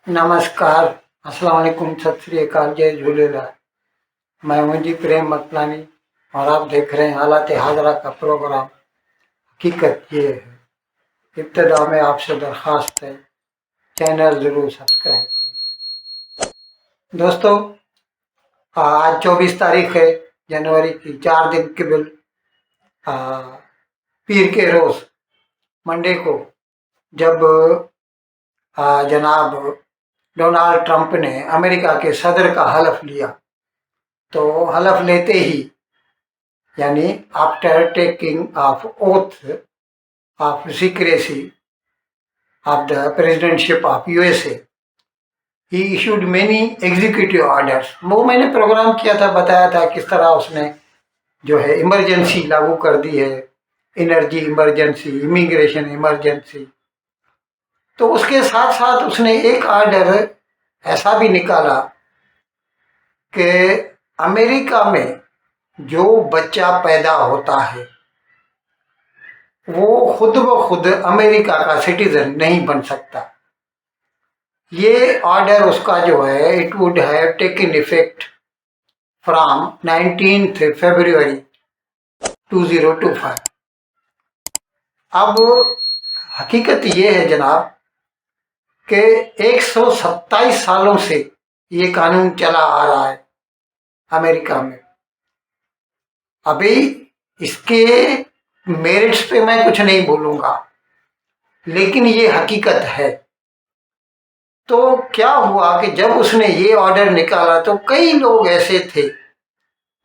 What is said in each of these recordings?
नमस्कार, अस्सलाम वालेकुम, सत श्री अकाल, जय झूलेलाल। मैं हूं जी प्रेम मतलानी और आप देख रहे हैं हालात हाजरा का प्रोग्राम। हकीकत ये है, इब्तदा में आपसे दरख्वास्त है, चैनल ज़रूर सब्सक्राइब करें। दोस्तों, आज 24 तारीख है जनवरी की, 4 दिन कबल पीर के रोज़ मंडे को जब जनाब डोनाल्ड ट्रंप ने अमेरिका के सदर का हलफ लिया, तो हलफ लेते ही यानी after taking of oath of secrecy of the presidentship of USA, he issued many executive orders. वो मैंने प्रोग्राम किया था, बताया था किस तरह उसने जो है इमरजेंसी लागू कर दी है, एनर्जी इमरजेंसी, इमिग्रेशन इमरजेंसी। तो उसके साथ साथ उसने एक ऑर्डर ऐसा भी निकाला कि अमेरिका में जो बच्चा पैदा होता है वो खुद ब खुद अमेरिका का सिटीजन नहीं बन सकता। ये ऑर्डर उसका जो है it would have taken effect from 19 फरवरी 2025। अब हकीकत ये है जनाब कि 127 सालों से ये कानून चला आ रहा है अमेरिका में। अभी इसके मेरिट्स पे मैं कुछ नहीं बोलूंगा, लेकिन ये हकीकत है। तो क्या हुआ कि जब उसने ये ऑर्डर निकाला तो कई लोग ऐसे थे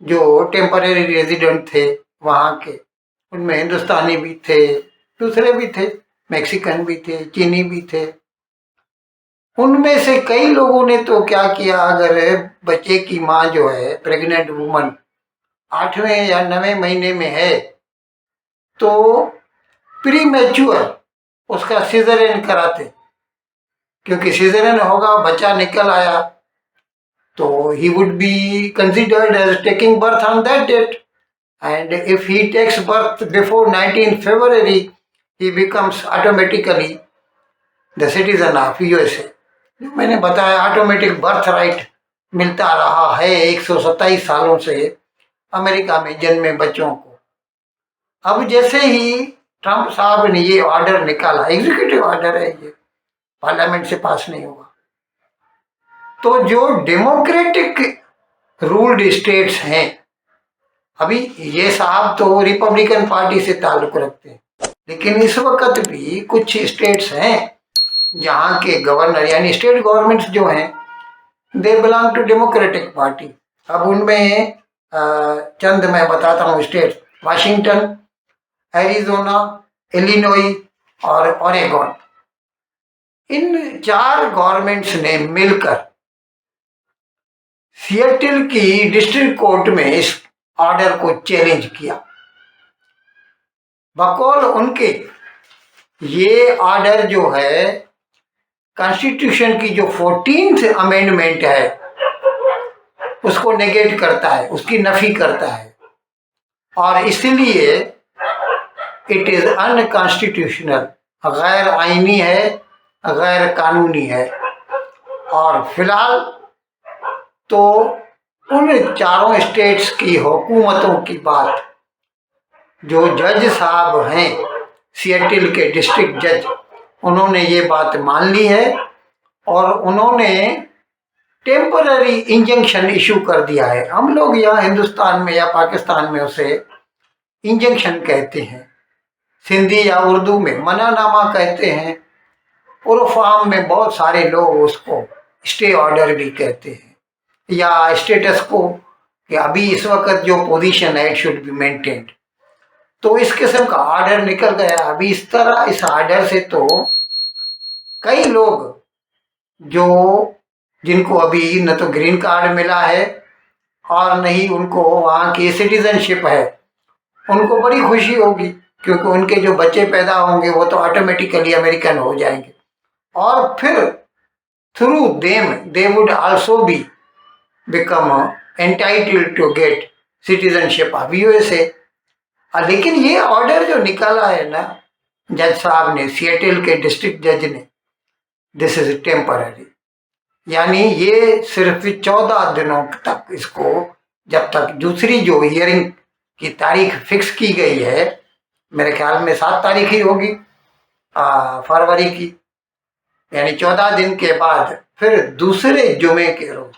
जो टेम्पररी रेजिडेंट थे वहाँ के, उनमें हिंदुस्तानी भी थे, दूसरे भी थे, मैक्सिकन भी थे, चीनी भी थे। उनमें से कई लोगों ने तो क्या किया, अगर बच्चे की माँ जो है प्रेग्नेंट वुमन 8वें या 9वें महीने में है तो प्री मैच्योर उसका सीजरियन कराते, क्योंकि सीजरियन होगा, बच्चा निकल आया तो he would be considered as taking birth on that date, and if he takes birth before 19 February he becomes automatically the citizen of USA। जो मैंने बताया, ऑटोमेटिक बर्थ राइट मिलता रहा है 127 सालों से अमेरिका में जन्मे बच्चों को। अब जैसे ही ट्रंप साहब ने ये ऑर्डर निकाला, एग्जीक्यूटिव ऑर्डर है ये, पार्लियामेंट से पास नहीं हुआ, तो जो डेमोक्रेटिक रूल्ड स्टेट्स हैं, अभी ये साहब तो रिपब्लिकन पार्टी से ताल्लुक रखते हैं, लेकिन इस वक्त भी कुछ स्टेट्स हैं जहाँ के गवर्नर यानी स्टेट गवर्नमेंट्स जो हैं they belong to Democratic Party. अब उनमें चंद मैं बताता हूँ स्टेट्स: वाशिंगटन, एरिजोना, इलिनॉय और ओरेगन। इन 4 गवर्नमेंट्स ने मिलकर सिएटल की डिस्ट्रिक्ट कोर्ट में इस ऑर्डर को चैलेंज किया। बकौल उनके ये ऑर्डर जो है कॉन्स्टिट्यूशन की जो 14th अमेंडमेंट है उसको नेगेट करता है, उसकी नफी करता है, और इसलिए इट इज अनकॉन्स्टिट्यूशनल, गैर आईनी है, गैर कानूनी है। और फिलहाल तो उन चारों स्टेट्स की हुकूमतों की बात, जो जज साहब हैं सिएटल के डिस्ट्रिक्ट जज, उन्होंने ये बात मान ली है और उन्होंने टेम्पररी इंजंक्शन इशू कर दिया है। हम लोग यहाँ हिंदुस्तान में या पाकिस्तान में उसे इंजंक्शन कहते हैं, सिंधी या उर्दू में मनानामा कहते हैं, उर्फ आम में बहुत सारे लोग उसको स्टे ऑर्डर भी कहते हैं, या स्टेटस को, कि अभी इस वक्त जो पोजीशन है इट शुड बी मेंटेन्ड। तो इस किस्म का ऑर्डर निकल गया। अभी इस तरह इस ऑर्डर से तो कई लोग जो जिनको अभी न तो ग्रीन कार्ड मिला है और न ही उनको वहाँ की सिटीजनशिप है, उनको बड़ी खुशी होगी, क्योंकि उनके जो बच्चे पैदा होंगे वो तो ऑटोमेटिकली अमेरिकन हो जाएंगे, और फिर through them they would also be become entitled to get citizenship of USA. लेकिन ये ऑर्डर जो निकाला है ना जज साहब ने, सिएटल के डिस्ट्रिक्ट जज ने, दिस इज टेम्पररी। यानी ये सिर्फ 14 दिनों तक इसको, जब तक दूसरी जो हियरिंग की तारीख फिक्स की गई है, मेरे ख्याल में 7 तारीख ही होगी फरवरी की, यानी 14 दिन के बाद फिर दूसरे जुमे के रोज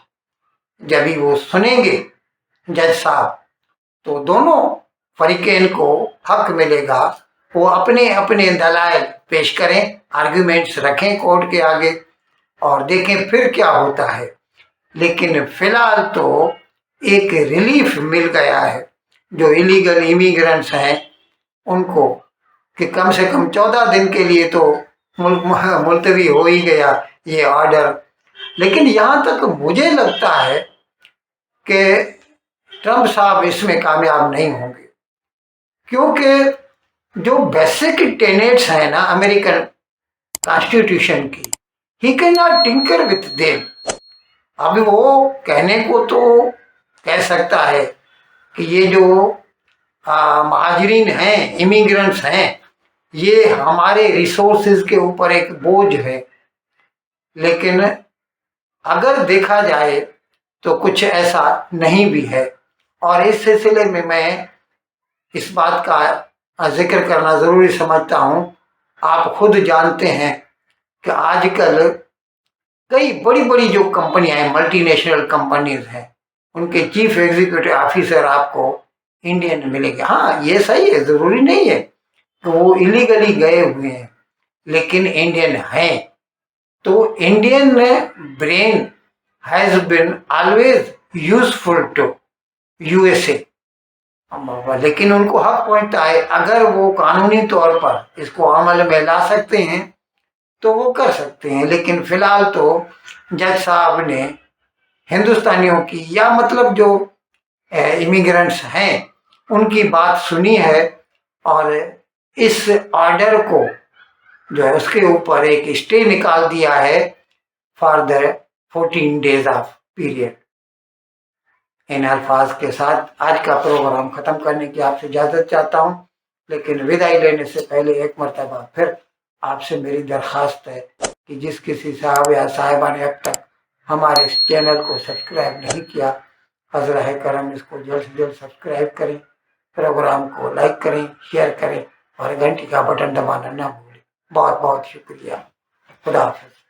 जब ही वो सुनेंगे जज साहब, तो दोनों फरीकैन को हक मिलेगा, वो अपने अपने दलाइल पेश करें, आर्ग्यूमेंट्स रखें कोर्ट के आगे और देखें फिर क्या होता है। लेकिन फिलहाल तो एक रिलीफ मिल गया है जो इलीगल इमिग्रेंट्स हैं उनको, कि कम से कम 14 दिन के लिए तो मुलतवी हो ही गया ये ऑर्डर। लेकिन यहाँ तक मुझे लगता है कि ट्रंप साहब इसमें कामयाब नहीं होंगे, क्योंकि जो बेसिक टेनेट्स हैं ना अमेरिकन कॉन्स्टिट्यूशन की, he can not tinker with them. अभी वो कहने को तो कह सकता है कि ये जो महाजरीन हैं, इमिग्रेंट्स हैं, ये हमारे रिसोर्सेज के ऊपर एक बोझ है, लेकिन अगर देखा जाए तो कुछ ऐसा नहीं भी है। और इस सिलसिले में मैं इस बात का जिक्र करना ज़रूरी समझता हूँ। आप खुद जानते हैं कि आजकल कई बड़ी बड़ी जो कंपनियां हैं, मल्टीनेशनल कंपनीज हैं, उनके चीफ एग्जीक्यूटिव ऑफिसर आपको इंडियन मिलेंगे। हाँ, ये सही है, ज़रूरी नहीं है कि वो इलीगली गए हुए हैं, लेकिन इंडियन हैं। तो Indian brain has been always useful to USA, लेकिन उनको हक पहुंचता है, अगर वो कानूनी तौर पर इसको अमल में ला सकते हैं तो वो कर सकते हैं। लेकिन फिलहाल तो जज साहब ने हिंदुस्तानियों की, या मतलब जो इमिग्रेंट्स हैं, उनकी बात सुनी है और इस ऑर्डर को जो है उसके ऊपर एक स्टे निकाल दिया है for the 14 days of period. इन अल्फाज के साथ आज का प्रोग्राम ख़त्म करने की आपसे इजाज़त चाहता हूँ, लेकिन विदाई लेने से पहले एक मरतबा फिर आपसे मेरी दरख्वास्त है कि जिस किसी साहब या साहिबा ने अब तक हमारे इस चैनल को सब्सक्राइब नहीं किया, हज़रा करम इसको जल्द से जल्द सब्सक्राइब करें, प्रोग्राम को लाइक करें, शेयर करें और घंटी का बटन दबाना ना भूलें। बहुत बहुत शुक्रिया। खुदा हाफ़िज़।